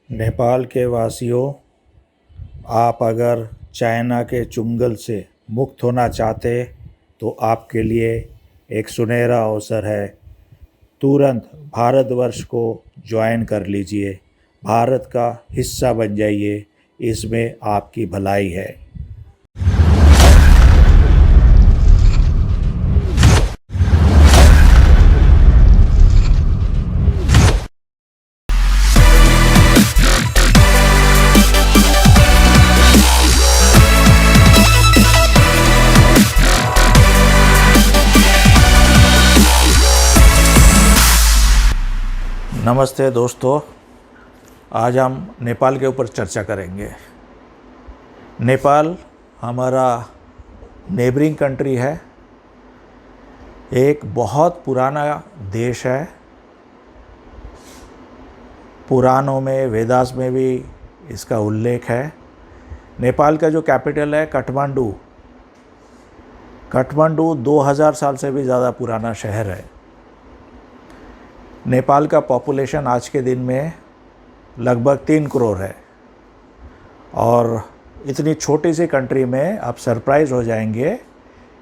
नेपाल के वासियों, आप अगर चाइना के चुंगल से मुक्त होना चाहते तो आपके लिए एक सुनहरा अवसर है। तुरंत भारतवर्ष को ज्वाइन कर लीजिए, भारत का हिस्सा बन जाइए, इसमें आपकी भलाई है। नमस्ते दोस्तों, आज हम नेपाल के ऊपर चर्चा करेंगे। नेपाल हमारा नेबरिंग कंट्री है, एक बहुत पुराना देश है। पुराणों में, वेदास में भी इसका उल्लेख है। नेपाल का जो कैपिटल है काठमांडू, 2000 साल से भी ज़्यादा पुराना शहर है। नेपाल का पॉपुलेशन आज के दिन में लगभग 3 करोड़ है और इतनी छोटी सी कंट्री में आप सरप्राइज हो जाएंगे,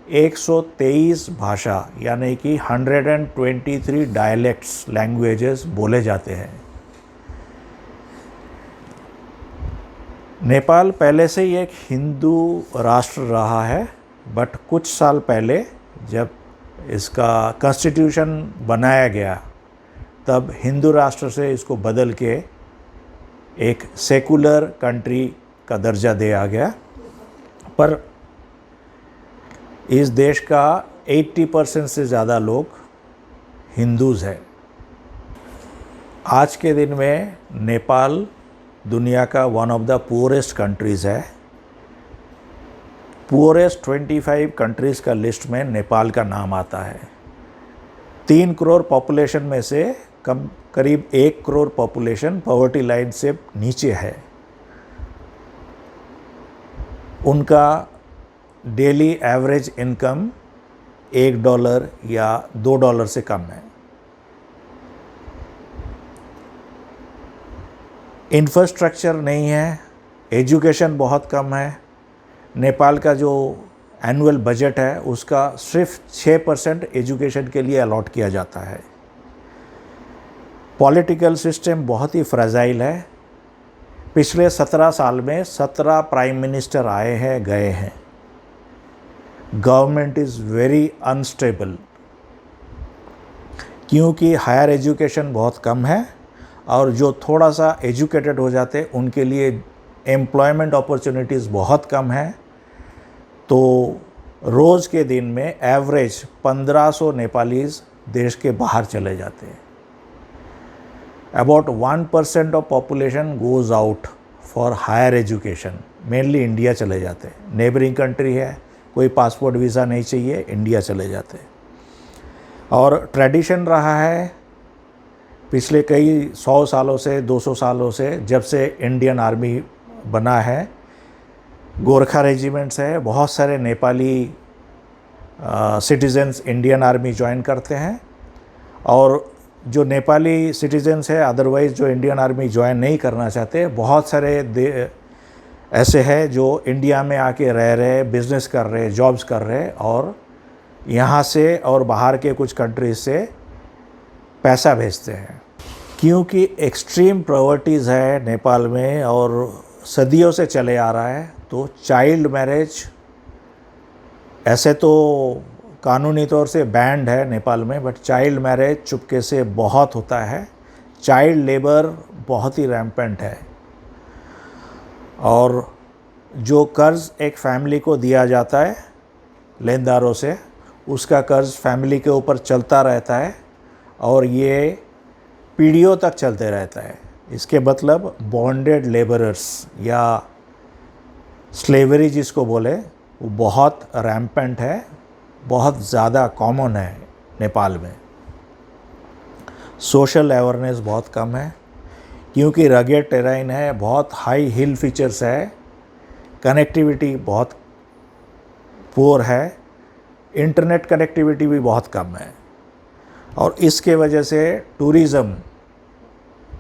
123 भाषा यानी कि 123 डायलेक्ट्स, लैंग्वेजेस बोले जाते हैं। नेपाल पहले से ही एक हिंदू राष्ट्र रहा है, बट कुछ साल पहले जब इसका कॉन्स्टिट्यूशन बनाया गया तब हिंदू राष्ट्र से इसको बदल के एक सेकुलर कंट्री का दर्जा दिया गया। पर इस देश का 80% से ज़्यादा लोग हिंदूज़ हैं। आज के दिन में नेपाल दुनिया का one of the poorest countries है। पुअरेस्ट 25 कंट्रीज़ का लिस्ट में नेपाल का नाम आता है। 3 करोड़ पॉपुलेशन में से करीब 1 करोड़ पॉपुलेशन पॉवर्टी लाइन से नीचे है। उनका डेली एवरेज इनकम $1 या $2 से कम है। इंफ्रास्ट्रक्चर नहीं है, एजुकेशन बहुत कम है। नेपाल का जो एनुअल बजट है उसका सिर्फ 6% एजुकेशन के लिए अलॉट किया जाता है। पॉलिटिकल सिस्टम बहुत ही फ्रेजाइल है। पिछले 17 साल में 17 प्राइम मिनिस्टर आए हैं, गए हैं। गवर्नमेंट इज़ वेरी अनस्टेबल क्योंकि हायर एजुकेशन बहुत कम है और जो थोड़ा सा एजुकेटेड हो जाते हैं उनके लिए एम्प्लॉयमेंट अपॉर्चुनिटीज़ बहुत कम है। तो रोज़ के दिन में एवरेज 1500 नेपालीज देश के बाहर चले जाते हैं। About 1% of population goes out for higher education, mainly India चले जाते हैं। नेबरिंग कंट्री है, कोई पासपोर्ट वीज़ा नहीं चाहिए, इंडिया चले जाते हैं। और ट्रेडिशन रहा है पिछले कई 100 सालों से, 200 सालों से, जब से इंडियन आर्मी बना है, गोरखा रेजिमेंट्स है, बहुत सारे Nepali citizens Indian army join करते हैं। और जो नेपाली सिटीजन्स है, अदरवाइज़ जो इंडियन आर्मी ज्वाइन नहीं करना चाहते, बहुत सारे ऐसे हैं जो इंडिया में आके रह रहे, बिज़नेस कर रहे, जॉब्स कर रहे और यहाँ से और बाहर के कुछ कंट्रीज से पैसा भेजते हैं। क्योंकि एक्सट्रीम प्रॉवर्टीज़ है नेपाल में और सदियों से चले आ रहा है, तो चाइल्ड मैरिज ऐसे तो कानूनी तौर से बैंड है नेपाल में, बट चाइल्ड मैरिज चुपके से बहुत होता है। चाइल्ड लेबर बहुत ही रैम्पेंट है। और जो कर्ज़ एक फैमिली को दिया जाता है लेनदारों से, उसका कर्ज़ फैमिली के ऊपर चलता रहता है और ये पीढ़ियों तक चलते रहता है। इसके मतलब बॉन्डेड लेबरर्स या स्लेवरी जिसको बोले, वो बहुत रैम्पेंट है, बहुत ज़्यादा कॉमन है नेपाल में। सोशल अवेयरनेस बहुत कम है क्योंकि रगेड टेराइन है, बहुत हाई हिल फीचर्स है, कनेक्टिविटी बहुत पुअर है, इंटरनेट कनेक्टिविटी भी बहुत कम है। और इसके वजह से टूरिज़्म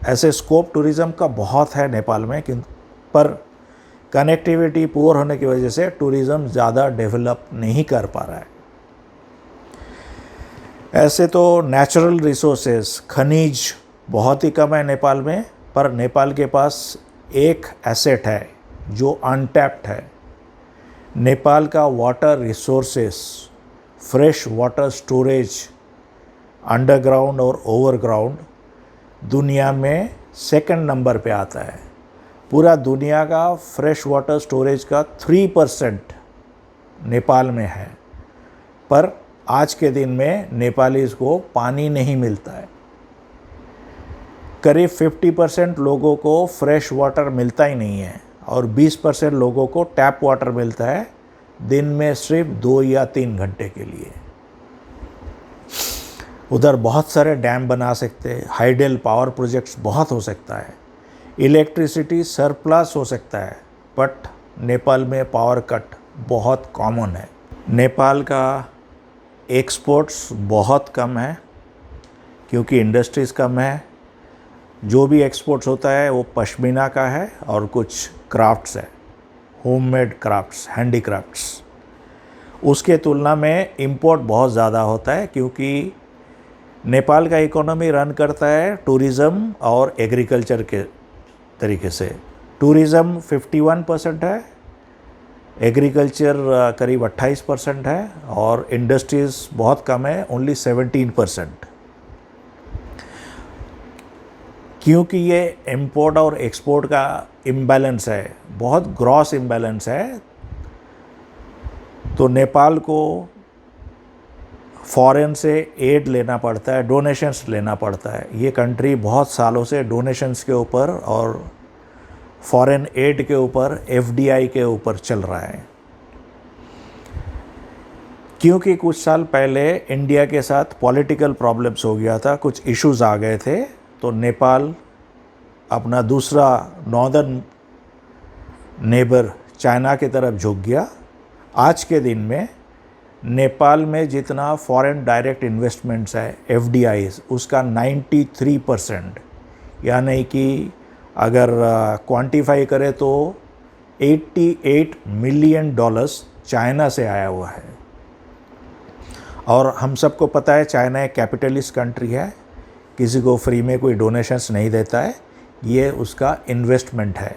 ऐसे स्कोप टूरिज़्म का बहुत है नेपाल में, पर कनेक्टिविटी पुअर होने की वजह से टूरिज़्म ज़्यादा डेवलप नहीं कर पा रहा है। ऐसे तो नेचुरल रिसोर्सेज, खनिज बहुत ही कम है नेपाल में, पर नेपाल के पास एक एसेट है जो अनटैप्ड है। नेपाल का water resources, fresh water storage underground और ओवरग्राउंड दुनिया में सेकंड नंबर पे आता है। पूरा दुनिया का फ्रेश वाटर स्टोरेज का 3% नेपाल में है, पर आज के दिन में नेपालीज़ को पानी नहीं मिलता है। करीब 50% लोगों को फ्रेश वाटर मिलता ही नहीं है और 20% लोगों को टैप वाटर मिलता है, दिन में सिर्फ 2 या 3 घंटे के लिए। उधर बहुत सारे डैम बना सकते हैं, हाइडल पावर प्रोजेक्ट्स बहुत हो सकता है, इलेक्ट्रिसिटी सरप्लस हो सकता है, बट नेपाल में पावर कट बहुत कॉमन है। नेपाल का एक्सपोर्ट्स बहुत कम है क्योंकि इंडस्ट्रीज़ कम है। जो भी एक्सपोर्ट्स होता है वो पश्मीना का है और कुछ क्राफ्ट्स है, होममेड क्राफ्ट्स, हैंडीक्राफ्ट्स। उसके तुलना में इंपोर्ट बहुत ज़्यादा होता है क्योंकि नेपाल का इकोनॉमी रन करता है टूरिज़्म और एग्रीकल्चर के तरीके से। टूरिज़्म 51% है, एग्रीकल्चर करीब 28% है और इंडस्ट्रीज़ बहुत कम है, ओनली 17%। क्योंकि ये इंपोर्ट और एक्सपोर्ट का इम्बैलेंस है, बहुत ग्रॉस इम्बैलेंस है, तो नेपाल को फॉरेन से एड लेना पड़ता है, डोनेशंस लेना पड़ता है। ये कंट्री बहुत सालों से डोनेशंस के ऊपर और फॉरेन एड के ऊपर, एफडीआई के ऊपर चल रहा है। क्योंकि कुछ साल पहले इंडिया के साथ पॉलिटिकल प्रॉब्लम्स हो गया था, कुछ इश्यूज आ गए थे, तो नेपाल अपना दूसरा नॉर्दर्न नेबर चाइना की तरफ झुक गया। आज के दिन में नेपाल में जितना फॉरेन डायरेक्ट इन्वेस्टमेंट्स है, एफडीआईज, उसका 93%, यानी कि अगर क्वांटिफाई करें तो $88 मिलियन चाइना से आया हुआ है। और हम सबको पता है चाइना एक कैपिटलिस्ट कंट्री है, किसी को फ्री में कोई डोनेशंस नहीं देता है, ये उसका इन्वेस्टमेंट है।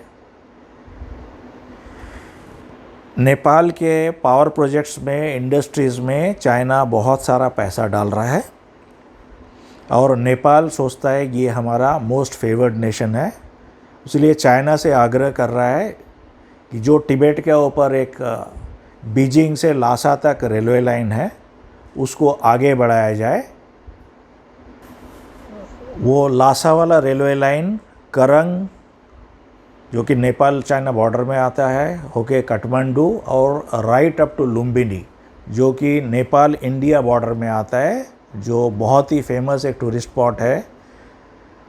नेपाल के पावर प्रोजेक्ट्स में, इंडस्ट्रीज़ में चाइना बहुत सारा पैसा डाल रहा है और नेपाल सोचता है कि ये हमारा मोस्ट फेवर्ड नेशन है, इसलिए चाइना से आग्रह कर रहा है कि जो तिब्बत के ऊपर एक बीजिंग से लासा तक रेलवे लाइन है उसको आगे बढ़ाया जाए। वो लासा वाला रेलवे लाइन करंग, जो कि नेपाल चाइना बॉर्डर में आता है, होके काठमांडू और राइट अप टू लुम्बिनी, जो कि नेपाल इंडिया बॉर्डर में आता है, जो बहुत ही फेमस एक टूरिस्ट स्पॉट है,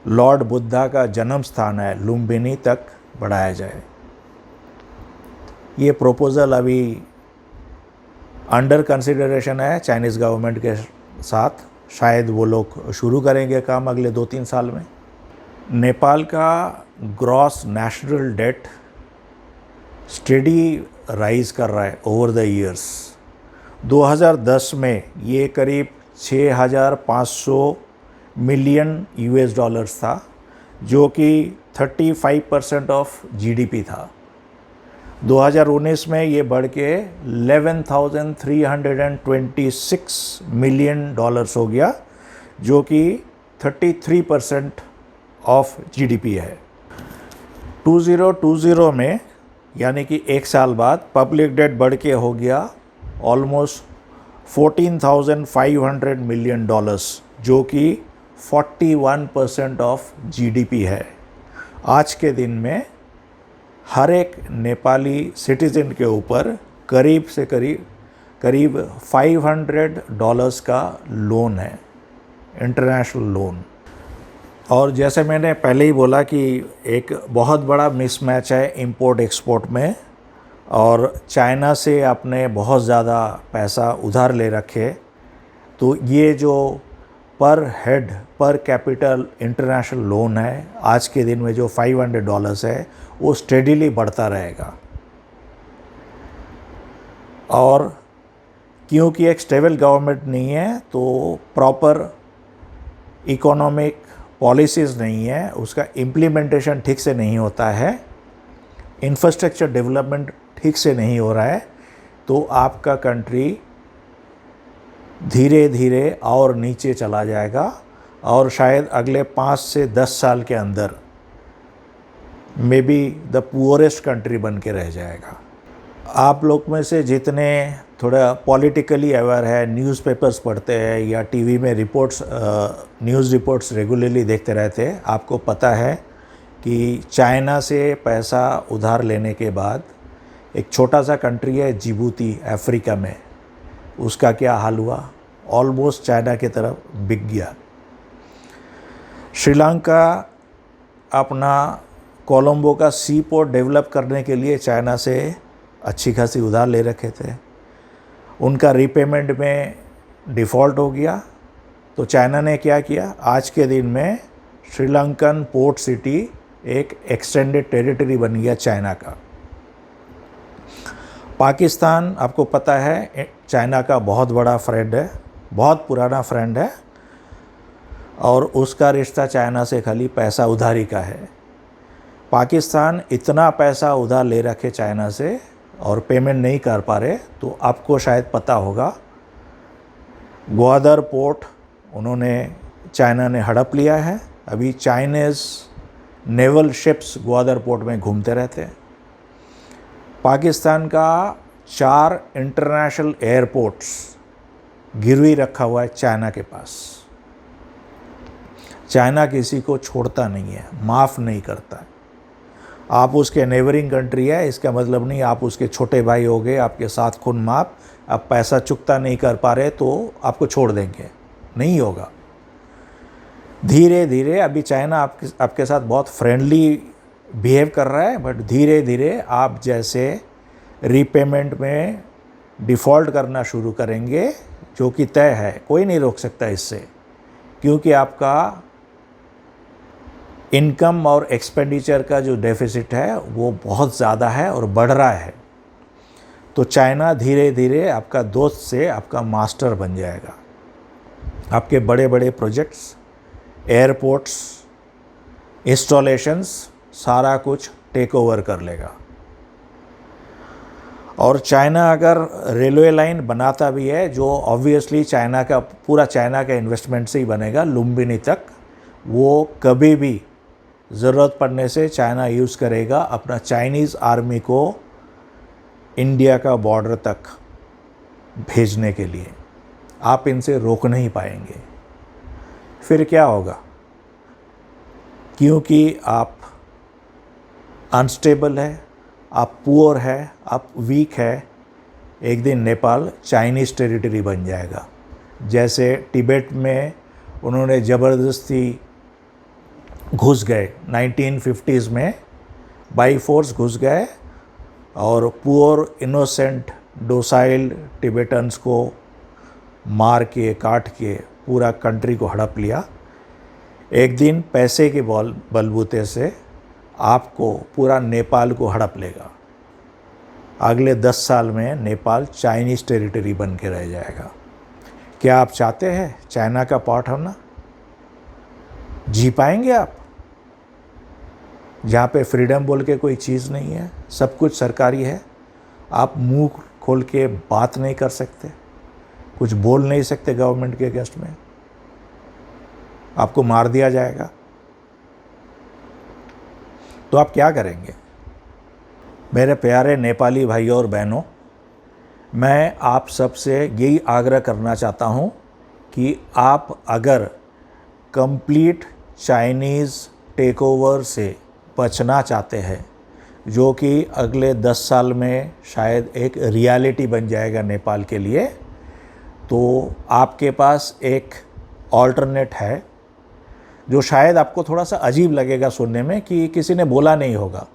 लॉर्ड बुद्धा का जन्म स्थान है, लुम्बिनी तक बढ़ाया जाए। ये प्रपोज़ल अभी अंडर कंसिडरेशन है चाइनीज़ गवर्नमेंट के साथ, शायद वो लोग शुरू करेंगे काम अगले 2-3 साल में। नेपाल का gross national debt steady rise कर रहा है ओवर द ईयर्स। 2010 में ये करीब $6,500 मिलियन था, जो कि 35% ऑफ जीडीपी था। 2019 में ये बढ़ के $11,326 मिलियन हो गया, जो कि 33% ऑफ जीडीपी है। 2020 में, यानी कि एक साल बाद, पब्लिक डेट बढ़ के हो गया ऑलमोस्ट $14,500 मिलियन, जो कि 41% ऑफ जीडीपी है। आज के दिन में हर एक नेपाली सिटीज़न के ऊपर करीब से करीब $500 का लोन है, इंटरनेशनल लोन। और जैसे मैंने पहले ही बोला कि एक बहुत बड़ा मिसमैच है इंपोर्ट एक्सपोर्ट में, और चाइना से आपने बहुत ज़्यादा पैसा उधार ले रखे, तो ये जो पर हेड पर कैपिटल इंटरनेशनल लोन है आज के दिन में जो $500 है वो स्टेडीली बढ़ता रहेगा। और क्योंकि एक स्टेबल गवर्नमेंट नहीं है तो प्रॉपर इकोनॉमिक पॉलिसीज़ नहीं है, उसका इम्प्लीमेंटेशन ठीक से नहीं होता है, इंफ्रास्ट्रक्चर डेवलपमेंट ठीक से नहीं हो रहा है, तो आपका कंट्री धीरे धीरे और नीचे चला जाएगा और शायद अगले 5 से 10 साल के अंदर may be the poorest country बन के रह जाएगा। आप लोग में से जितने थोड़ा पॉलिटिकली अवेयर है, न्यूज़पेपर्स पढ़ते हैं या टीवी में न्यूज़ रिपोर्ट्स रेगुलरली देखते रहते हैं, आपको पता है कि चाइना से पैसा उधार लेने के बाद एक छोटा सा कंट्री है जिबूती अफ्रीका में, उसका क्या हाल हुआ, ऑलमोस्ट चाइना की तरफ बिक गया। श्रीलंका अपना कोलंबो का सी पोर्ट डेवलप करने के लिए चाइना से अच्छी खासी उधार ले रखे थे, उनका रीपेमेंट में डिफ़ॉल्ट हो गया, तो चाइना ने क्या किया, आज के दिन में श्रीलंकन पोर्ट सिटी एक एक्सटेंडेड टेरिटरी बन गया चाइना का। पाकिस्तान आपको पता है चाइना का बहुत बड़ा फ्रेंड है, बहुत पुराना फ्रेंड है, और उसका रिश्ता चाइना से खाली पैसा उधारी का है। पाकिस्तान इतना पैसा उधार ले रखे चाइना से और पेमेंट नहीं कर पा रहे, तो आपको शायद पता होगा ग्वादर पोर्ट चाइना ने हड़प लिया है। अभी Chinese naval ships Gwadar port में घूमते रहते हैं। पाकिस्तान का 4 इंटरनेशनल एयरपोर्ट्स गिरवी रखा हुआ है चाइना के पास। चाइना किसी को छोड़ता नहीं है, माफ़ नहीं करता। आप उसके नेबरिंग कंट्री है, इसका मतलब नहीं आप उसके छोटे भाई हो गए, आपके साथ खून माप, आप पैसा चुकता नहीं कर पा रहे तो आपको छोड़ देंगे, नहीं होगा। धीरे धीरे अभी चाइना आपके साथ बहुत फ्रेंडली बिहेव कर रहा है, बट धीरे धीरे आप जैसे रीपेमेंट में डिफ़ॉल्ट करना शुरू करेंगे, जो कि तय है, कोई नहीं रोक सकता इससे, क्योंकि आपका इनकम और एक्सपेंडिचर का जो डेफिसिट है वो बहुत ज़्यादा है और बढ़ रहा है। तो चाइना धीरे धीरे आपका दोस्त से आपका मास्टर बन जाएगा। आपके बड़े बड़े प्रोजेक्ट्स, एयरपोर्ट्स, इंस्टॉलेशंस, सारा कुछ टेक ओवर कर लेगा। और चाइना अगर रेलवे लाइन बनाता भी है, जो ऑब्वियसली पूरा चाइना का इन्वेस्टमेंट से ही बनेगा लुम्बिनी तक, वो कभी भी ज़रूरत पड़ने से चाइना यूज़ करेगा अपना चाइनीज़ आर्मी को इंडिया का बॉर्डर तक भेजने के लिए। आप इनसे रोक नहीं पाएंगे। फिर क्या होगा, क्योंकि आप अनस्टेबल है, आप पुअर है, आप वीक है, एक दिन नेपाल चाइनीज़ टेरिटरी बन जाएगा। जैसे तिब्बत में उन्होंने ज़बरदस्ती घुस गए 1950s में, बाई फोर्स घुस गए और पुअर इनोसेंट डोसाइल टिबेटन्स को मार के काट के पूरा कंट्री को हड़प लिया। एक दिन पैसे के बलबूते से आपको पूरा नेपाल को हड़प लेगा। अगले 10 साल में नेपाल चाइनीज़ टेरिटरी बन के रह जाएगा। क्या आप चाहते हैं चाइना का पार्ट होना? जी पाएंगे आप? जहाँ पे फ्रीडम बोल के कोई चीज़ नहीं है, सब कुछ सरकारी है, आप मुंह खोल के बात नहीं कर सकते, कुछ बोल नहीं सकते गवर्नमेंट के अगेंस्ट में, आपको मार दिया जाएगा, तो आप क्या करेंगे? मेरे प्यारे नेपाली भाइयों और बहनों, मैं आप सबसे यही आग्रह करना चाहता हूँ कि आप अगर कंप्लीट चाइनीज़ टेकओवर से बचना चाहते हैं, जो कि अगले 10 साल में शायद एक रियलिटी बन जाएगा नेपाल के लिए, तो आपके पास एक ऑल्टरनेट है जो शायद आपको थोड़ा सा अजीब लगेगा सुनने में कि किसी ने बोला नहीं होगा,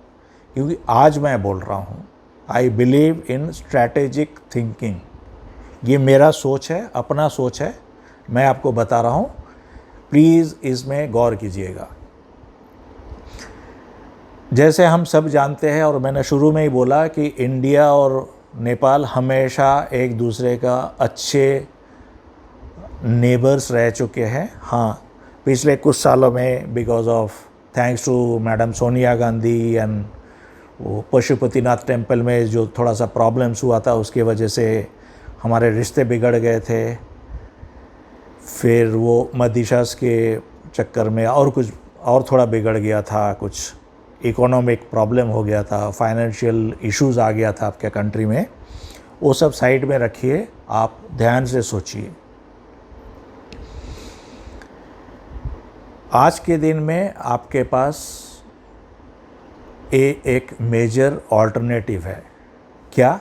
क्योंकि आज मैं बोल रहा हूँ। I believe in strategic thinking. ये मेरा सोच है, अपना सोच है, मैं आपको बता रहा हूँ प्लीज़ इसमें गौर कीजिएगा। जैसे हम सब जानते हैं और मैंने शुरू में ही बोला कि इंडिया और नेपाल हमेशा एक दूसरे का अच्छे नेबर्स रह चुके हैं। हाँ, पिछले कुछ सालों में because of thanks to madam Sonia Gandhi and वो पशुपतिनाथ टेम्पल में जो थोड़ा सा प्रॉब्लम्स हुआ था उसकी वजह से हमारे रिश्ते बिगड़ गए थे। फिर वो मदिशास के चक्कर में और कुछ और थोड़ा बिगड़ गया था, कुछ इकोनॉमिक प्रॉब्लम हो गया था, फाइनेंशियल इश्यूज़ आ गया था आपके कंट्री में। वो सब साइड में रखिए, आप ध्यान से सोचिए। आज के दिन में आपके पास एक मेजर ऑल्टरनेटिव है। क्या?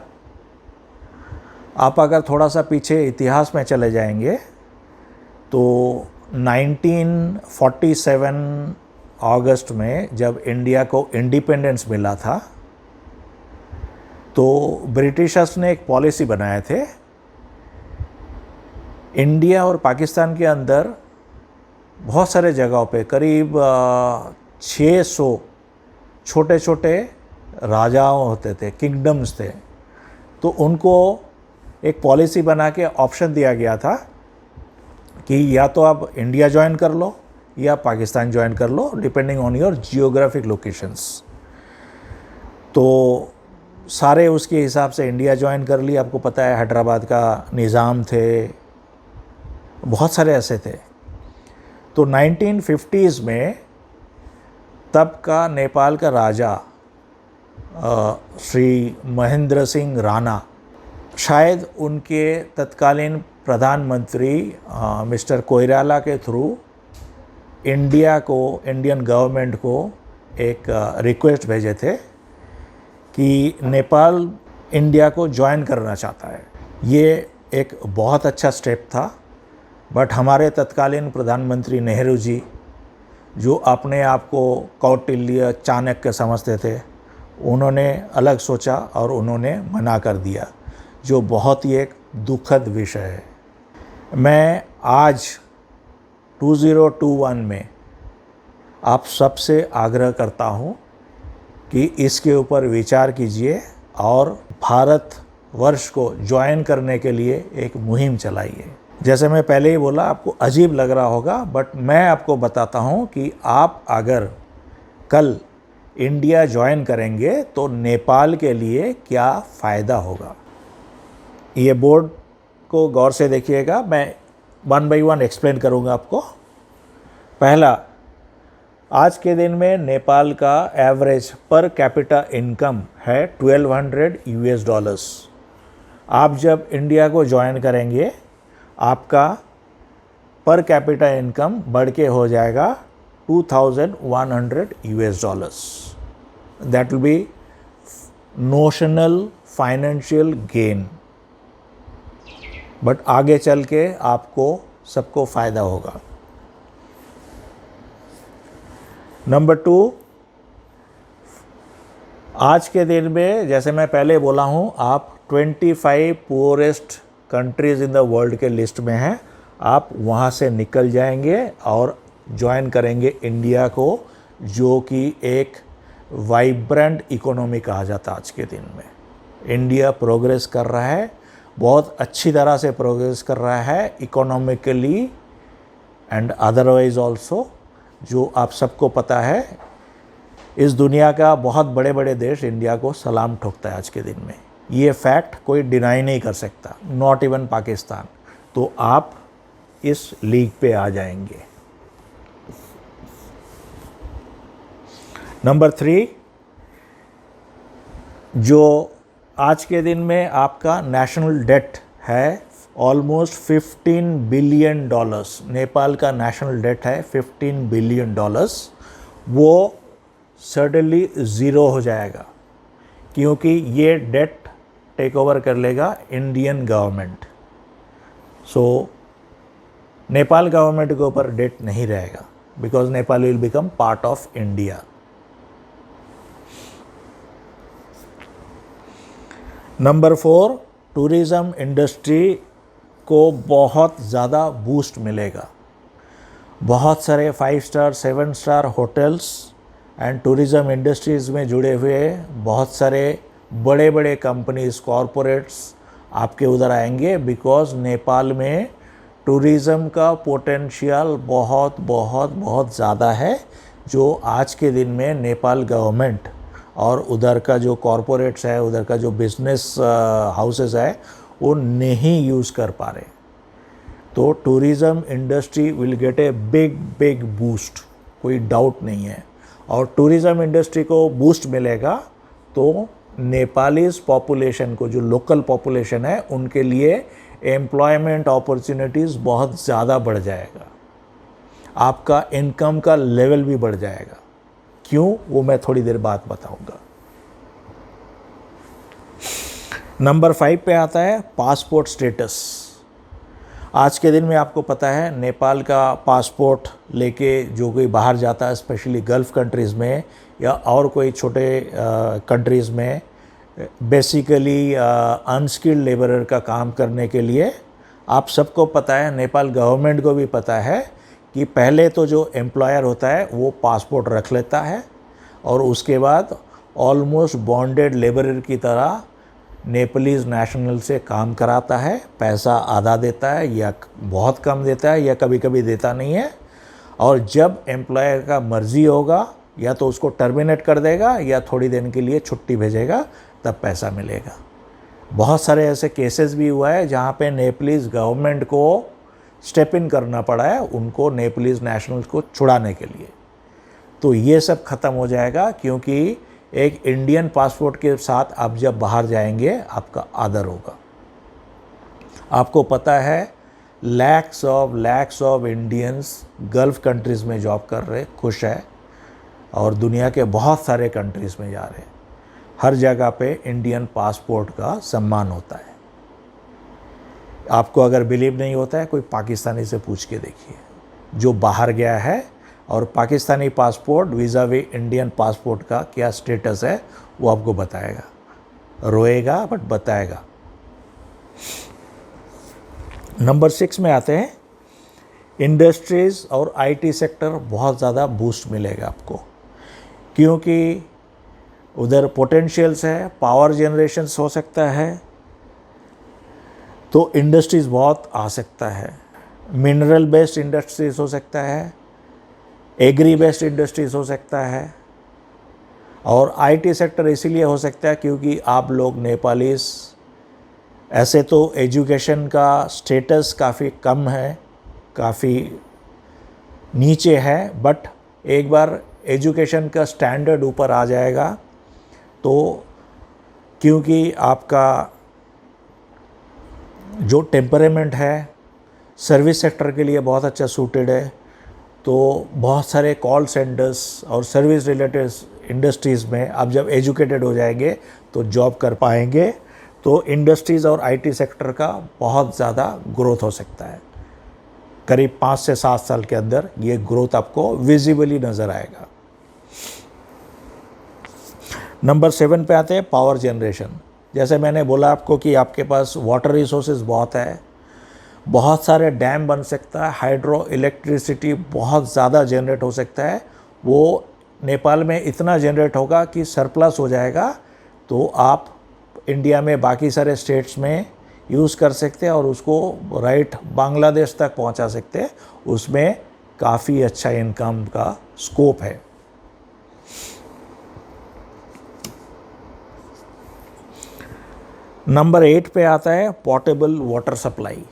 आप अगर थोड़ा सा पीछे इतिहास में चले जाएंगे तो 1947 अगस्त में जब इंडिया को इंडिपेंडेंस मिला था तो ब्रिटिशर्स ने एक पॉलिसी बनाए थे, इंडिया और पाकिस्तान के अंदर बहुत सारे जगहों पे करीब 600 छोटे छोटे राजाओं होते थे, किंगडम्स थे। तो उनको एक पॉलिसी बना के ऑप्शन दिया गया था कि या तो आप इंडिया ज्वाइन कर लो या पाकिस्तान ज्वाइन कर लो, depending on your geographic locations. तो सारे उसके हिसाब से इंडिया ज्वाइन कर ली। आपको पता है हैदराबाद का निज़ाम थे, बहुत सारे ऐसे थे। तो 1950s में तब का नेपाल का राजा श्री महेंद्र सिंह राणा, शायद उनके तत्कालीन प्रधानमंत्री मिस्टर कोइराला के थ्रू इंडियन गवर्नमेंट को एक रिक्वेस्ट भेजे थे कि नेपाल इंडिया को ज्वाइन करना चाहता है। ये एक बहुत अच्छा स्टेप था, बट हमारे तत्कालीन प्रधानमंत्री नेहरू जी, जो अपने आप को कौटिल्य चाणक्य समझते थे, उन्होंने अलग सोचा और उन्होंने मना कर दिया, जो बहुत ही एक दुखद विषय है। मैं आज 2021 में आप सबसे आग्रह करता हूँ कि इसके ऊपर विचार कीजिए और भारत वर्ष को ज्वाइन करने के लिए एक मुहिम चलाइए। जैसे मैं पहले ही बोला, आपको अजीब लग रहा होगा, बट मैं आपको बताता हूँ कि आप अगर कल इंडिया ज्वाइन करेंगे तो नेपाल के लिए क्या फ़ायदा होगा। ये बोर्ड को गौर से देखिएगा, मैं 1 by 1 एक्सप्लेन करूँगा आपको। पहला, आज के दिन में नेपाल का एवरेज पर कैपिटा इनकम है $1200। आप जब इंडिया को ज्वाइन करेंगे, आपका पर कैपिटा इनकम बढ़ के हो जाएगा $2100। That will be notional financial gain, but आगे चल के आपको सबको फ़ायदा होगा। नंबर 2, आज के दिन में जैसे मैं पहले बोला हूँ, आप 25 poorest countries in the world के लिस्ट में हैं। आप वहाँ से निकल जाएंगे और ज्वाइन करेंगे इंडिया को, जो कि एक वाइब्रेंट इकोनॉमी कहा जाता है। आज के दिन में इंडिया प्रोग्रेस कर रहा है, बहुत अच्छी तरह से प्रोग्रेस कर रहा है इकोनॉमिकली एंड अदरवाइज ऑल्सो। जो आप सबको पता है, इस दुनिया का बहुत बड़े बड़े देश इंडिया को सलाम ठोकता है आज के दिन में। ये फैक्ट कोई डिनाई नहीं कर सकता, नॉट इवन पाकिस्तान। तो आप इस लीग पे आ जाएंगे। नंबर 3, जो आज के दिन में आपका नेशनल डेट है ऑलमोस्ट $15 बिलियन। नेपाल का नेशनल डेट है $15 बिलियन। वो सडनली ज़ीरो हो जाएगा, क्योंकि ये डेट टेक ओवर कर लेगा इंडियन गवर्नमेंट। सो नेपाल गवर्नमेंट के ऊपर डेट नहीं रहेगा, because Nepal will become part of India. Number 4, tourism industry को बहुत ज़्यादा बूस्ट मिलेगा। बहुत सारे 5 star 7 star hotels and tourism industries में जुड़े हुए बहुत सारे बड़े बड़े कंपनीज कॉरपोरेट्स आपके उधर आएंगे, बिकॉज़ नेपाल में टूरिज़्म का पोटेंशियल बहुत बहुत बहुत ज़्यादा है, जो आज के दिन में नेपाल गवर्नमेंट और उधर का जो कॉरपोरेट्स है, उधर का जो बिजनेस हाउसेस है, वो नहीं यूज़ कर पा रहे। तो tourism industry will get a big big boost, कोई डाउट नहीं है। और टूरिज़्म इंडस्ट्री को बूस्ट मिलेगा तो नेपालीज पॉपुलेशन को, जो लोकल पॉपुलेशन है, उनके लिए एम्प्लॉयमेंट अपॉर्चुनिटीज़ बहुत ज़्यादा बढ़ जाएगा, आपका इनकम का लेवल भी बढ़ जाएगा। क्यों, वो मैं थोड़ी देर बाद बताऊंगा। नंबर 5 पे आता है पासपोर्ट स्टेटस। आज के दिन में आपको पता है नेपाल का पासपोर्ट लेके जो कोई बाहर जाता है, स्पेशली गल्फ़ कंट्रीज़ में या और कोई छोटे कंट्रीज़ में, बेसिकली अनस्किल्ड लेबरर का काम करने के लिए, आप सबको पता है, नेपाल गवर्नमेंट को भी पता है कि पहले तो जो एम्प्लॉयर होता है वो पासपोर्ट रख लेता है और उसके बाद ऑलमोस्ट बॉन्डेड लेबरर की तरह नेपालीज नेशनल से काम कराता है, पैसा आधा देता है या बहुत कम देता है या कभी कभी देता नहीं है, और जब एम्प्लॉयर का मर्ज़ी होगा या तो उसको टर्मिनेट कर देगा या थोड़ी दिन के लिए छुट्टी भेजेगा, तब पैसा मिलेगा। बहुत सारे ऐसे केसेस भी हुआ है जहाँ पे नेपालीज गवर्नमेंट को स्टेप इन करना पड़ा है उनको नेपालीज नेशनल्स को छुड़ाने के लिए। तो ये सब ख़त्म हो जाएगा, क्योंकि एक इंडियन पासपोर्ट के साथ आप जब बाहर जाएंगे आपका आदर होगा। आपको पता है lakhs of Indians gulf countries में जॉब कर रहे, खुश है, और दुनिया के बहुत सारे कंट्रीज़ में जा रहे हैं। हर जगह पे इंडियन पासपोर्ट का सम्मान होता है। आपको अगर बिलीव नहीं होता है, कोई पाकिस्तानी से पूछ के देखिए जो बाहर गया है, और पाकिस्तानी पासपोर्ट वीज़ावी इंडियन पासपोर्ट का क्या स्टेटस है वो आपको बताएगा। रोएगा बट बताएगा। नंबर 6 में आते हैं इंडस्ट्रीज़ और आईटी सेक्टर। बहुत ज़्यादा बूस्ट मिलेगा आपको, क्योंकि उधर पोटेंशियल्स है, पावर जनरेशन्स हो सकता है, तो इंडस्ट्रीज़ बहुत आ सकता है। मिनरल बेस्ड इंडस्ट्रीज़ हो सकता है, एग्री बेस्ड इंडस्ट्रीज़ हो सकता है, और आईटी सेक्टर इसीलिए हो सकता है क्योंकि आप लोग नेपालीज, ऐसे तो एजुकेशन का स्टेटस काफ़ी कम है, काफ़ी नीचे है, बट एक बार एजुकेशन का स्टैंडर्ड ऊपर आ जाएगा तो, क्योंकि आपका जो टेम्परेमेंट है सर्विस सेक्टर के लिए बहुत अच्छा सूटेड है, तो बहुत सारे कॉल सेंटर्स और सर्विस रिलेटेड इंडस्ट्रीज़ में आप जब एजुकेटेड हो जाएंगे तो जॉब कर पाएंगे। तो इंडस्ट्रीज़ और आईटी सेक्टर का बहुत ज़्यादा ग्रोथ हो सकता है। करीब 5 से 7 साल के अंदर ये ग्रोथ आपको विजिबली नज़र आएगा। नंबर 7 पे आते हैं पावर जनरेशन। जैसे मैंने बोला आपको कि आपके पास वाटर रिसोर्सेज बहुत है, बहुत सारे डैम बन सकता है, हाइड्रो इलेक्ट्रिसिटी बहुत ज़्यादा जनरेट हो सकता है। वो नेपाल में इतना जनरेट होगा कि सरप्लस हो जाएगा, तो आप इंडिया में बाकी सारे स्टेट्स में यूज़ कर सकते हैं और उसको राइट बांग्लादेश तक पहुंचा सकते हैं। उसमें काफ़ी अच्छा इनकम का स्कोप है। नंबर 8 पे आता है पोर्टेबल वाटर सप्लाई।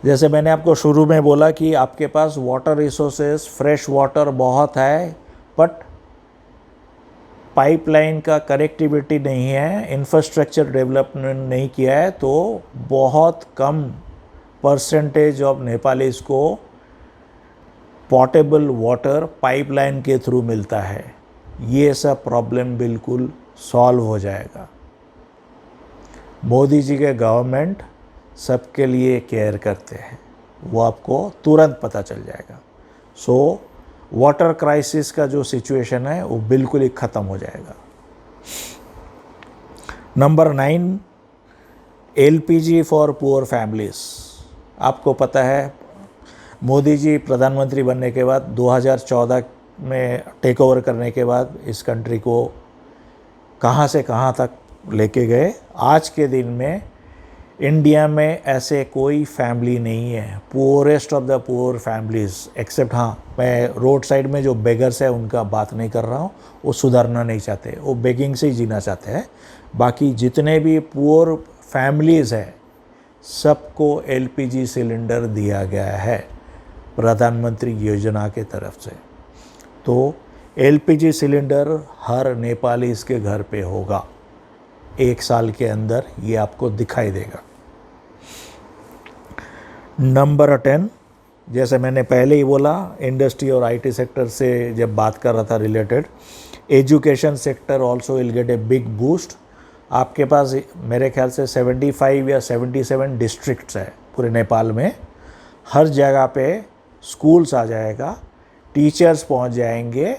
जैसे मैंने आपको शुरू में बोला कि आपके पास वाटर रिसोर्सेज, फ्रेश वाटर बहुत है, बट पाइपलाइन का कनेक्टिविटी नहीं है, इंफ्रास्ट्रक्चर डेवलपमेंट नहीं किया है, तो बहुत कम परसेंटेज ऑफ नेपालीज को पोर्टेबल वाटर पाइपलाइन के थ्रू मिलता है। ये सब प्रॉब्लम बिल्कुल सॉल्व हो जाएगा। मोदी जी के गवर्नमेंट सबके लिए केयर करते हैं, वो आपको तुरंत पता चल जाएगा। सो वाटर क्राइसिस का जो सिचुएशन है वो बिल्कुल ही ख़त्म हो जाएगा। Number 9 LPG for poor families. आपको पता है मोदी जी प्रधानमंत्री बनने के बाद 2014 में टेक ओवर करने के बाद इस कंट्री को कहाँ से कहाँ तक लेके गए। आज के दिन में इंडिया में ऐसे कोई फैमिली नहीं है, poorest of the poor families except, हाँ मैं रोड साइड में जो बेगर्स है उनका बात नहीं कर रहा हूँ, वो सुधरना नहीं चाहते, वो बेगिंग से ही जीना चाहते हैं। बाकी जितने भी पुअर फैमिलीज़ हैं सबको एलपीजी सिलेंडर दिया गया है प्रधानमंत्री योजना के तरफ से। तो एलपीजी सिलेंडर हर नेपालीज़ के घर पे होगा, 1 साल के अंदर ये आपको दिखाई देगा। नंबर 10, जैसे मैंने पहले ही बोला, इंडस्ट्री और आईटी सेक्टर से जब बात कर रहा था related, education sector also will get a big boost. आपके पास मेरे ख्याल से 75 या 77 डिस्ट्रिक्ट्स है पूरे नेपाल में, हर जगह पे स्कूल्स आ जाएगा, टीचर्स पहुंच जाएंगे।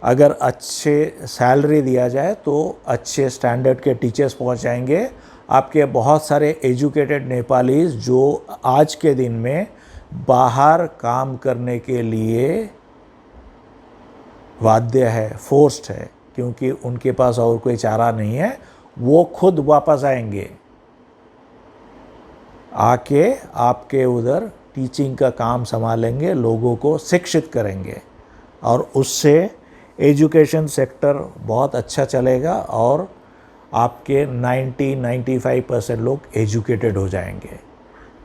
अगर अच्छे सैलरी दिया जाए तो अच्छे स्टैंडर्ड के टीचर्स पहुंच जाएंगे। आपके बहुत सारे एजुकेटेड नेपालीज जो आज के दिन में बाहर काम करने के लिए बाध्य है, फोर्स्ड है, क्योंकि उनके पास और कोई चारा नहीं है, वो खुद वापस आएंगे, आके आपके उधर टीचिंग का काम संभालेंगे, लोगों को शिक्षित करेंगे और उससे एजुकेशन सेक्टर बहुत अच्छा चलेगा और आपके 90-95% लोग एजुकेटेड हो जाएंगे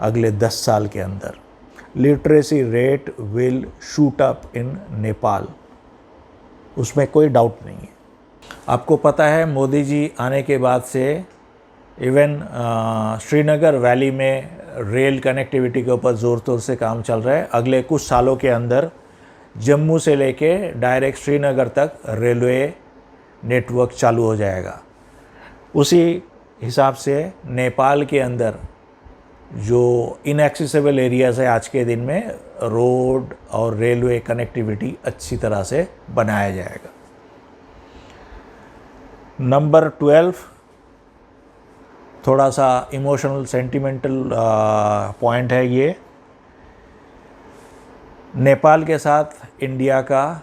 अगले 10 साल के अंदर। Literacy rate will shoot up in Nepal, उसमें कोई डाउट नहीं है। आपको पता है मोदी जी आने के बाद से इवन श्रीनगर वैली में रेल कनेक्टिविटी के ऊपर ज़ोर तौर से काम चल रहा है। अगले कुछ सालों के अंदर जम्मू से लेके डायरेक्ट श्रीनगर तक रेलवे नेटवर्क चालू हो जाएगा। उसी हिसाब से नेपाल के अंदर जो इनएक्सेसिबल एरियाज़ है आज के दिन में रोड और रेलवे कनेक्टिविटी अच्छी तरह से बनाया जाएगा। नंबर 12, थोड़ा सा इमोशनल सेंटिमेंटल पॉइंट है ये। नेपाल के साथ इंडिया का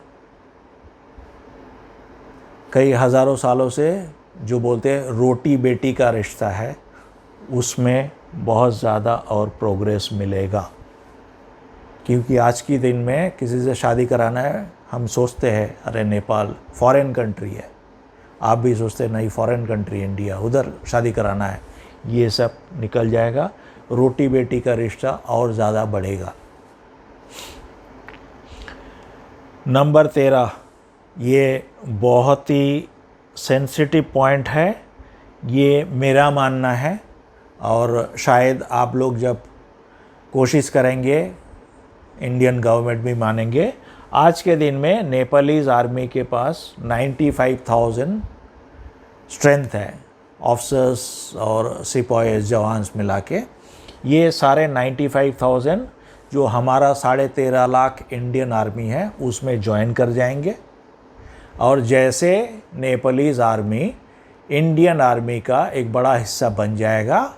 कई हज़ारों सालों से जो बोलते हैं रोटी बेटी का रिश्ता है, उसमें बहुत ज़्यादा और प्रोग्रेस मिलेगा। क्योंकि आज के दिन में किसी से शादी कराना है, हम सोचते हैं अरे नेपाल फॉरेन कंट्री है, आप भी सोचते हैं नहीं फॉरेन कंट्री इंडिया, उधर शादी कराना है, ये सब निकल जाएगा। रोटी बेटी का रिश्ता और ज़्यादा बढ़ेगा। नंबर 13, ये बहुत ही सेंसिटिव पॉइंट है, ये मेरा मानना है और शायद आप लोग जब कोशिश करेंगे इंडियन गवर्नमेंट भी मानेंगे। आज के दिन में नेपालीज़ आर्मी के पास 95,000 स्ट्रेंथ है, ऑफिसर्स और सिपाही जवान्स मिला के। ये सारे 95,000 जो हमारा 13.5 लाख इंडियन आर्मी है उसमें ज्वाइन कर जाएंगे और जैसे नेपालीज़ आर्मी इंडियन आर्मी का एक बड़ा हिस्सा बन जाएगा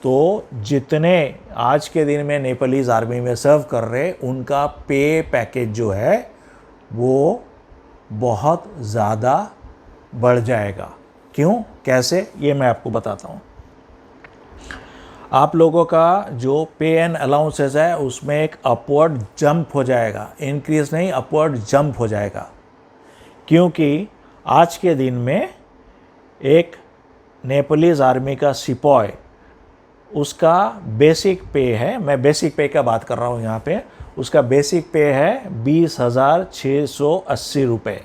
तो जितने आज के दिन में नेपालीज़ आर्मी में सर्व कर रहे उनका पे पैकेज जो है वो बहुत ज़्यादा बढ़ जाएगा। क्यों, कैसे, ये मैं आपको बताता हूँ। आप लोगों का जो पे एंड अलाउंसेस है उसमें एक अपवर्ड जंप हो जाएगा, इंक्रीज नहीं अपवर्ड जंप हो जाएगा। क्योंकि आज के दिन में एक नेपालीज़ आर्मी का सिपाही, उसका बेसिक पे है, मैं बेसिक पे का बात कर रहा हूँ यहाँ पे, उसका बेसिक पे है 20,680 रुपये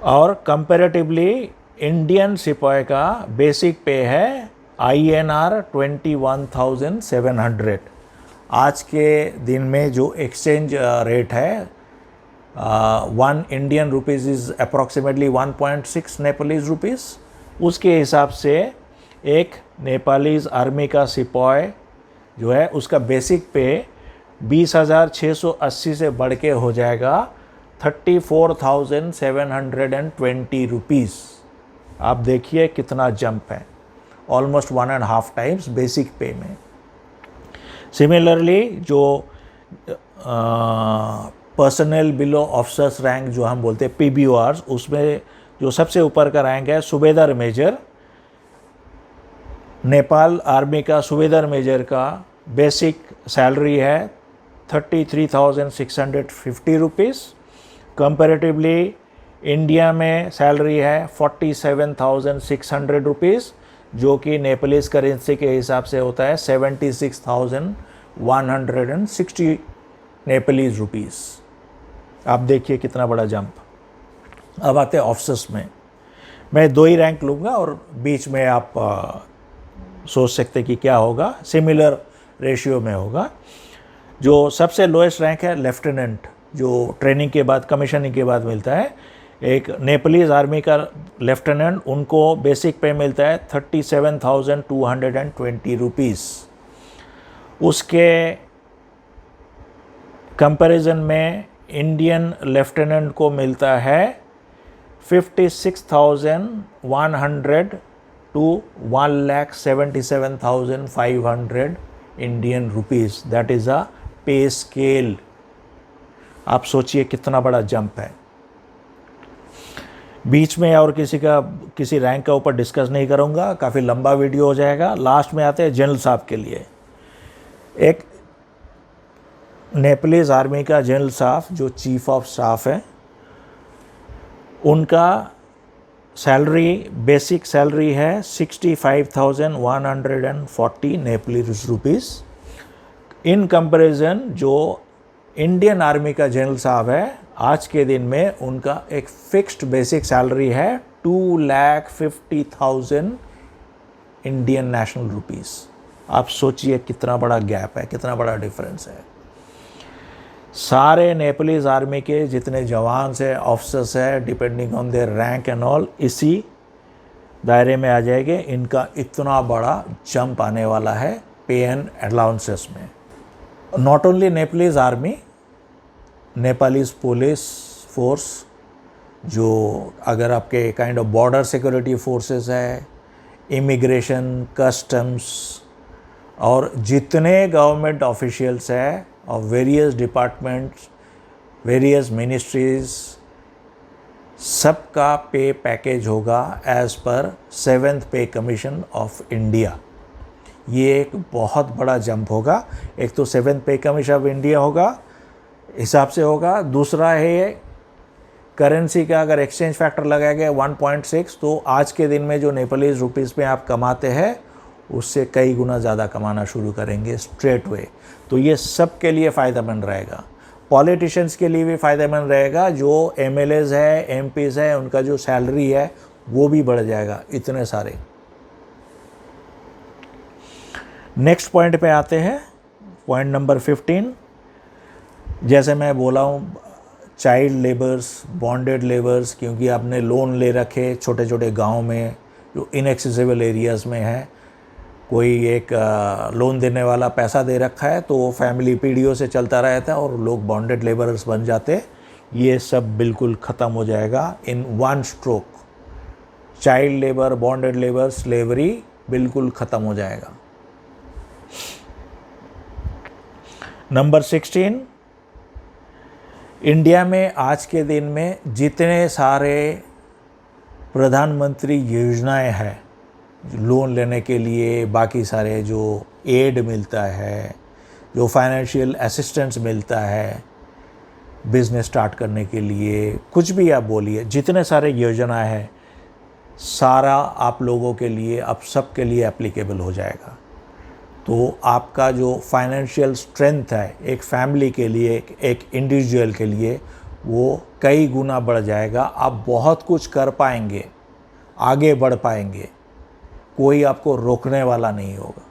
और कंपैरेटिवली इंडियन सिपाही का बेसिक पे है INR 21,700। आज के दिन में जो एक्सचेंज रेट है 1 Indian rupees is approximately 1.6 Nepalese rupees. उसके हिसाब से एक नेपालीज़ आर्मी का सिपाही जो है उसका बेसिक पे 20,680 से बढ़ के हो जाएगा 34,720 रुपीज़। आप देखिए कितना जंप है, ऑलमोस्ट 1.5 टाइम्स बेसिक पे में। सिमिलरली जो पर्सनल बिलो ऑफिसर्स रैंक जो हम बोलते हैं PBORs, उसमें जो सबसे ऊपर का रैंक है सूबेदार मेजर। नेपाल आर्मी का सूबेदार मेजर का बेसिक सैलरी है 33,650 रुपीज़। कंपैरेटिवली इंडिया में सैलरी है 47,600 रुपीज़, जो कि नेपालीज करेंसी के हिसाब से होता है 76,160 नेपालीज रुपीज़। आप देखिए कितना बड़ा जंप। अब आते हैं ऑफिसर्स में। मैं 2 ही रैंक लूँगा और बीच में आप सोच सकते कि क्या होगा, सिमिलर रेशियो में होगा। जो सबसे लोएस्ट रैंक है लेफ्टिनेंट, जो ट्रेनिंग के बाद, कमीशनिंग के बाद मिलता है। एक नेपालीज आर्मी का लेफ्टिनेंट, उनको बेसिक पे मिलता है 37,220 रुपीज़। उसके कंपैरिजन में इंडियन लेफ्टिनेंट को मिलता है 56,100 to 1,77,500 Indian rupees. That is a पे स्केल। आप सोचिए कितना बड़ा जंप है। बीच में और किसी रैंक का ऊपर डिस्कस नहीं करूंगा, काफ़ी लंबा वीडियो हो जाएगा। लास्ट में आते हैं जनरल साहब के लिए। एक नेपालीज आर्मी का जनरल साहब जो चीफ ऑफ स्टाफ है, उनका सैलरी, बेसिक सैलरी है 65,140 नेपालीज रुपीज़। इन कंपैरिजन जो इंडियन आर्मी का जनरल साहब है, आज के दिन में उनका एक फिक्स्ड बेसिक सैलरी है 2,50,000 इंडियन नेशनल रुपीज़। आप सोचिए कितना बड़ा गैप है, कितना बड़ा डिफरेंस है। सारे नेपालीज आर्मी के जितने जवान है, ऑफिसर्स है, depending on their rank and all, इसी दायरे में आ जाएंगे। इनका इतना बड़ा जंप आने वाला है पे एंड अलाउंसेस में। Not only Nepalese army, Nepalese police force, जो अगर आपके kind of border security forces है, इमिग्रेशन, कस्टम्स, और जितने गवर्नमेंट ऑफिशियल्स है और वेरियस डिपार्टमेंट्स, वेरियस मिनिस्ट्रीज, सबका पे पैकेज होगा एज पर 7th पे कमीशन ऑफ इंडिया। ये एक बहुत बड़ा जंप होगा। एक तो 7th पे कमीशन ऑफ इंडिया होगा, हिसाब से होगा। दूसरा है करेंसी का, अगर एक्सचेंज फैक्टर लगाया गया 1.6, तो आज के दिन में जो नेपालीज रुपीज़ में आप कमाते हैं उससे कई गुना ज़्यादा कमाना शुरू करेंगे स्ट्रेट वे। तो ये सब के लिए फ़ायदेमंद रहेगा। पॉलिटिशियंस के लिए भी फ़ायदेमंद रहेगा। जो MLAs है, MPs है, उनका जो सैलरी है वो भी बढ़ जाएगा, इतने सारे। नेक्स्ट पॉइंट पे आते हैं, पॉइंट नंबर 15। जैसे मैं बोला हूँ, चाइल्ड लेबर्स, बॉन्डेड लेबर्स, क्योंकि आपने लोन ले रखे छोटे छोटे गांव में जो इनएक्सेसिबल एरियाज़ में है, कोई एक लोन देने वाला पैसा दे रखा है तो वो फैमिली पीढ़ियों से चलता रहता है और लोग बॉन्डेड लेबर्स बन जाते। ये सब बिल्कुल ख़त्म हो जाएगा in one stroke. Child labour, bonded labour, slavery बिल्कुल ख़त्म हो जाएगा। नंबर 16, इंडिया में आज के दिन में जितने सारे प्रधानमंत्री योजनाएं हैं, लोन लेने के लिए, बाकी सारे जो एड मिलता है, जो फाइनेंशियल असिस्टेंस मिलता है बिज़नेस स्टार्ट करने के लिए, कुछ भी आप बोलिए, जितने सारे योजनाएं हैं, सारा आप लोगों के लिए, आप सब के लिए एप्लीकेबल हो जाएगा। तो आपका जो फाइनेंशियल स्ट्रेंथ है एक फैमिली के लिए, एक इंडिविजुअल के लिए, वो कई गुना बढ़ जाएगा। आप बहुत कुछ कर पाएंगे, आगे बढ़ पाएंगे, कोई आपको रोकने वाला नहीं होगा।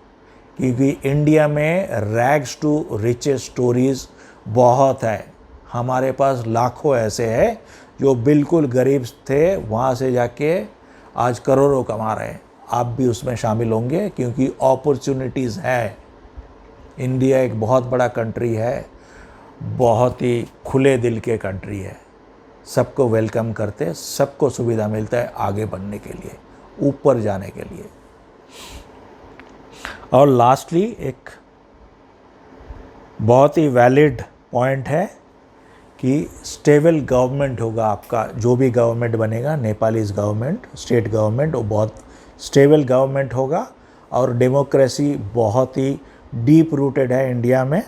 क्योंकि इंडिया में रैग्स टू रिचेस स्टोरीज़ बहुत है। हमारे पास लाखों ऐसे हैं जो बिल्कुल गरीब थे, वहाँ से जाके आज करोड़ों कमा रहे हैं। आप भी उसमें शामिल होंगे क्योंकि अपॉर्चुनिटीज़ है। इंडिया एक बहुत बड़ा कंट्री है, बहुत ही खुले दिल के कंट्री है। सबको वेलकम करते, सबको सुविधा मिलता है आगे बढ़ने के लिए, ऊपर जाने के लिए। और लास्टली एक बहुत ही वैलिड पॉइंट है कि स्टेबल गवर्नमेंट होगा आपका, जो भी गवर्नमेंट बनेगा, नेपालीज गवर्नमेंट, स्टेट गवर्नमेंट, वो बहुत स्टेबल गवर्नमेंट होगा और डेमोक्रेसी बहुत ही डीप रूटेड है इंडिया में।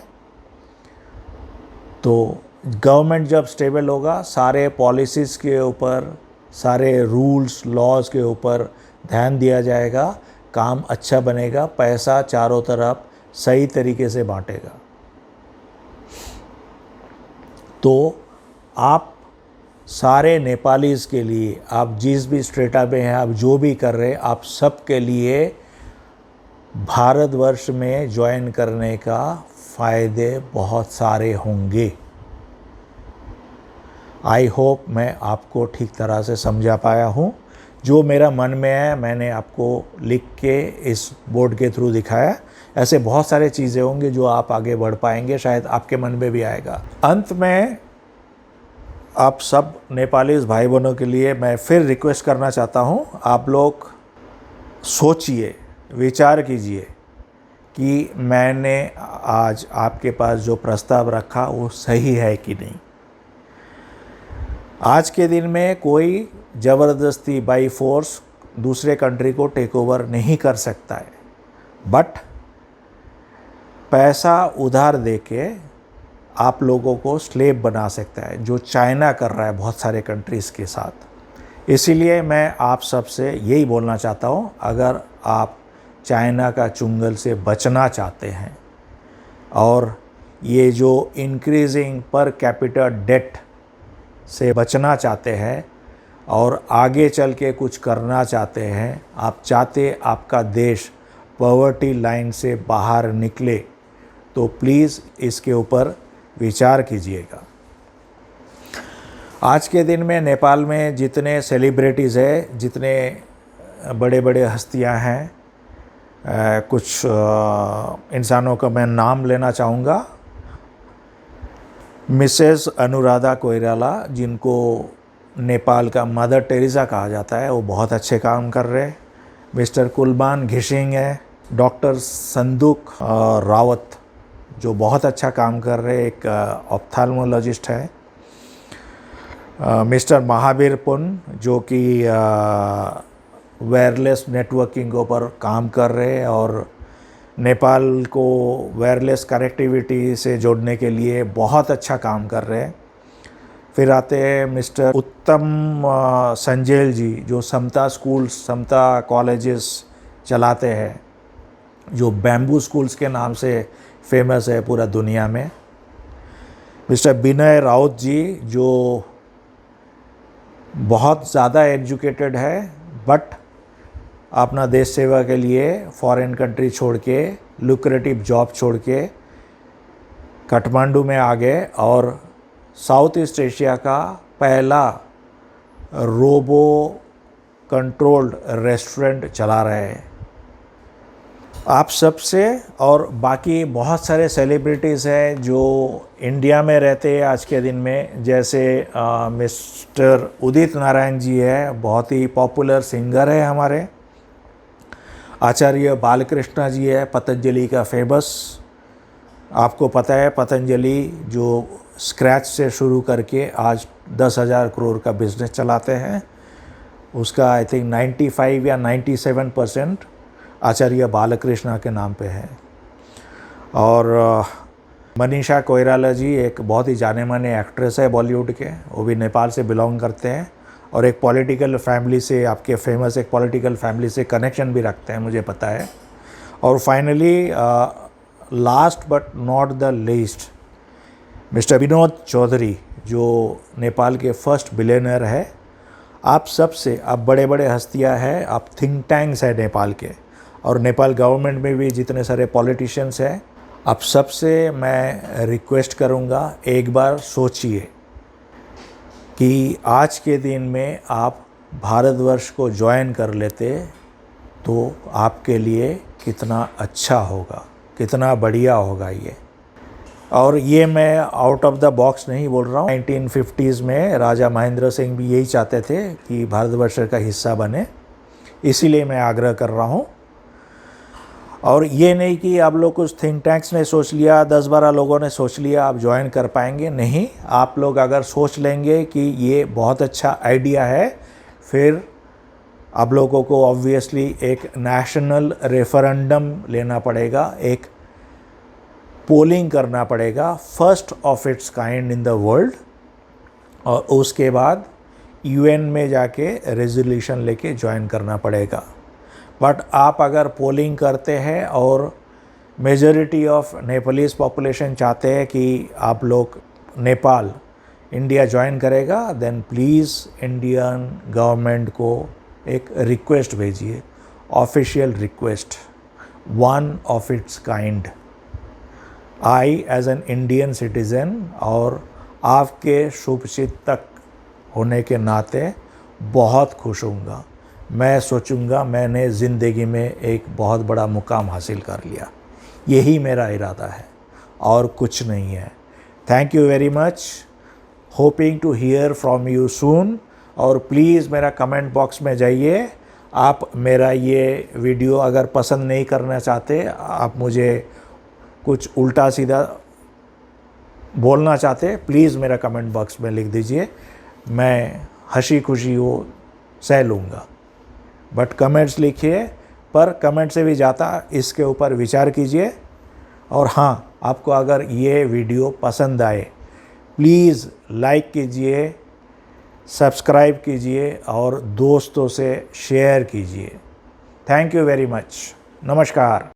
तो गवर्नमेंट जब स्टेबल होगा, सारे पॉलिसीज़ के ऊपर, सारे रूल्स लॉज के ऊपर ध्यान दिया जाएगा, काम अच्छा बनेगा, पैसा चारों तरफ सही तरीके से बांटेगा। तो आप सारे नेपालीज़ के लिए, आप जिस भी स्टेटा में हैं, आप जो भी कर रहे हैं, आप सब के लिए भारतवर्ष में ज्वाइन करने का फ़ायदे बहुत सारे होंगे। आई होप मैं आपको ठीक तरह से समझा पाया हूँ। जो मेरा मन में है मैंने आपको लिख के इस बोर्ड के थ्रू दिखाया। ऐसे बहुत सारे चीज़ें होंगी जो आप आगे बढ़ पाएंगे, शायद आपके मन में भी आएगा। अंत में आप सब नेपालीज भाई बहनों के लिए मैं फिर रिक्वेस्ट करना चाहता हूँ, आप लोग सोचिए, विचार कीजिए कि मैंने आज आपके पास जो प्रस्ताव रखा वो सही है कि नहीं। आज के दिन में कोई ज़बरदस्ती बाई फोर्स दूसरे कंट्री को टेक ओवर नहीं कर सकता है, बट पैसा उधार देके आप लोगों को स्लेव बना सकता है, जो चाइना कर रहा है बहुत सारे कंट्रीज़ के साथ। इसीलिए मैं आप सबसे यही बोलना चाहता हूँ, अगर आप चाइना का चुंगल से बचना चाहते हैं और ये जो इंक्रीजिंग पर कैपिटा डेट से बचना चाहते हैं और आगे चल के कुछ करना चाहते हैं, आप चाहते आपका देश पॉवर्टी लाइन से बाहर निकले, तो प्लीज़ इसके ऊपर विचार कीजिएगा। आज के दिन में नेपाल में जितने सेलिब्रिटीज़ हैं, जितने बड़े बड़े हस्तियां हैं, कुछ इंसानों का मैं नाम लेना चाहूँगा। मिसेस अनुराधा कोइराला, जिनको नेपाल का मदर टेरेसा कहा जाता है, वो बहुत अच्छे काम कर रहे हैं। मिस्टर कुलबान घिसिंग है, डॉक्टर संदूक रावत जो बहुत अच्छा काम कर रहे हैं, एक ऑप्थाल्मोलॉजिस्ट है। मिस्टर महावीर पुन जो कि वायरलेस नेटवर्किंग के ऊपर काम कर रहे हैं और नेपाल को वायरलेस कनेक्टिविटी से जोड़ने के लिए बहुत अच्छा काम कर रहे हैं। फिर आते हैं मिस्टर उत्तम संजेल जी, जो समता स्कूल्स, समता कॉलेजेस चलाते हैं, जो बैम्बू स्कूल्स के नाम से फेमस है पूरा दुनिया में। मिस्टर विनय राउत जी, जो बहुत ज़्यादा एजुकेटेड है, बट अपना देश सेवा के लिए फॉरेन कंट्री छोड़ के, लुक्रेटिव जॉब छोड़ के काठमांडू में आ गए और साउथ ईस्ट एशिया का पहला रोबो कंट्रोल्ड रेस्टोरेंट चला रहे हैं। आप सबसे और बाकी बहुत सारे सेलिब्रिटीज़ हैं जो इंडिया में रहते हैं आज के दिन में, जैसे मिस्टर उदित नारायण जी है, बहुत ही पॉपुलर सिंगर है हमारे। आचार्य बालकृष्ण जी है, पतंजलि का फेमस, आपको पता है पतंजलि जो स्क्रैच से शुरू करके आज 10,000 करोड़ का बिजनेस चलाते हैं, उसका आई थिंक 95 या 97% आचार्य बालकृष्ण के नाम पे है। और मनीषा कोइराला जी एक बहुत ही जाने माने एक्ट्रेस है बॉलीवुड के, वो भी नेपाल से बिलोंग करते हैं और एक पॉलिटिकल फैमिली से, आपके फेमस एक पॉलिटिकल फैमिली से कनेक्शन भी रखते हैं, मुझे पता है। और finally last but not the least, mister Vinod Chaudhary, जो नेपाल के फर्स्ट बिलियनर है। आप सबसे, आप बड़े बड़े हस्तियां हैं, आप थिंक टैंक्स हैं नेपाल के, और नेपाल गवर्नमेंट में भी जितने सारे पॉलिटिशियंस हैं, आप सबसे मैं रिक्वेस्ट करूंगा, एक बार सोचिए कि आज के दिन में आप भारतवर्ष को ज्वाइन कर लेते तो आपके लिए कितना अच्छा होगा, कितना बढ़िया होगा ये। और ये मैं आउट ऑफ द बॉक्स नहीं बोल रहा हूँ। 1950s में राजा महेंद्र सिंह भी यही चाहते थे कि भारतवर्ष का हिस्सा बने, इसीलिए मैं आग्रह कर रहा हूँ। और ये नहीं कि आप लोग कुछ थिंक टैंक्स ने सोच लिया, 10-12 लोगों ने सोच लिया आप ज्वाइन कर पाएंगे, नहीं। आप लोग अगर सोच लेंगे कि ये बहुत अच्छा आइडिया है, फिर आप लोगों को ऑब्वियसली एक नेशनल रेफरेंडम लेना पड़ेगा, एक पोलिंग करना पड़ेगा, first of its kind in the world, और उसके बाद यूएन में जाके रेजोल्यूशन लेके ज्वाइन करना पड़ेगा। बट आप अगर पोलिंग करते हैं और मेजॉरिटी ऑफ नेपालीज पॉपुलेशन चाहते हैं कि आप लोग नेपाल इंडिया ज्वाइन करेगा, देन प्लीज़ इंडियन गवर्नमेंट को एक रिक्वेस्ट भेजिए, official request, one of its kind. I as an Indian citizen और आपके शुभचिंतक होने के नाते बहुत खुश होऊंगा। मैं सोचूंगा मैंने ज़िंदगी में एक बहुत बड़ा मुकाम हासिल कर लिया। यही मेरा इरादा है और कुछ नहीं है। Thank you very much, hoping to hear from you soon. और प्लीज़ मेरा कमेंट बॉक्स में जाइए। आप मेरा ये वीडियो अगर पसंद नहीं करना चाहते, आप मुझे कुछ उल्टा सीधा बोलना चाहते, प्लीज़ मेरा कमेंट बॉक्स में लिख दीजिए, मैं हंसी खुशी वो सह लूँगा। बट कमेंट्स लिखिए, पर कमेंट से भी ज़्यादा इसके ऊपर विचार कीजिए। और हाँ, आपको अगर ये वीडियो पसंद आए, प्लीज़ लाइक कीजिए, सब्सक्राइब कीजिए और दोस्तों से शेयर कीजिए। Thank you very much. नमस्कार।